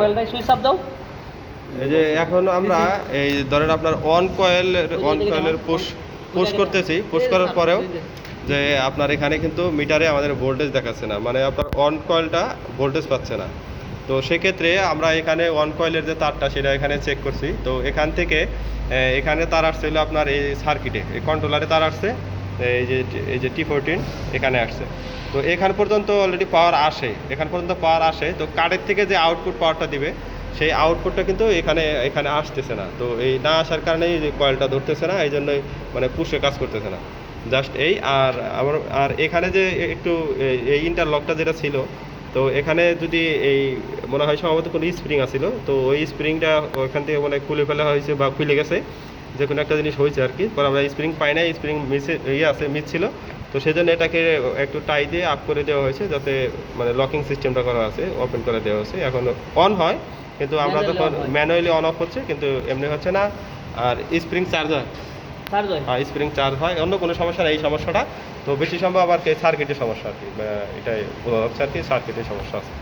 কয়েলটাই switch off দাও। এই যে এখন আমরা এই ধরেন আপনার অন কয়েলের পুশ করতেছি। পুশ করার পরেও যে আপনার এখানে কিন্তু মিটারে আমাদের ভোল্টেজ দেখাচ্ছে না, মানে আপনার অন কয়েলটা ভোল্টেজ পাচ্ছে না। তো সেক্ষেত্রে আমরা এখানে অন কয়েলের যে তারটা সেটা এখানে চেক করছি। তো এখান থেকে এখানে তার আসছিল আপনার এই সার্কিটে, এই কন্ট্রোলারে তার আসছে, এই যে T14 এখানে আসছে। তো এখান পর্যন্ত অলরেডি পাওয়ার আসে, এখান পর্যন্ত পাওয়ার আসে। তো কার্ডের থেকে যে আউটপুট পাওয়ারটা দিবে সেই আউটপুটটা কিন্তু এখানে আসতেছে না। তো এই না আসার কারণেই যে কয়েলটা ধরতেছে না, এই জন্যই মানে পুষে কাজ করতেছে না, জাস্ট এই। আর এখানে যে একটু এই ইন্টারলকটা যেটা ছিল, তো এখানে যদি এই মনে হয় সম্ভবত কোনো স্প্রিং আছিল, তো ওই স্প্রিংটা ওইখান থেকে মানে খুলে ফেলা হয়েছে বা খুলে গেছে, যে কোনো একটা জিনিস হয়েছে আর কি। পরে আমরা স্প্রিং পাই না, স্প্রিং মিস ছিল। তো সেই জন্য এটাকে একটু টাই দিয়ে আপ করে দেওয়া হয়েছে, যাতে মানে লকিং সিস্টেমটা করা আছে, ওপেন করে দেওয়া হয়েছে। এখন অন হয়, কিন্তু আমরা যখন ম্যানুয়ালি অন অফ হচ্ছে, কিন্তু এমনি হচ্ছে না। আর স্প্রিং চার্জ হয়, স্প্রিং চার্জ হয়, অন্য কোনো সমস্যা নেই এই সমস্যাটা। তো বেশি সম্ভব আর কি সার্কিটের সমস্যা আর কি, এটাই বোঝা যাচ্ছে আর কি, সার্কিটের সমস্যা আছে।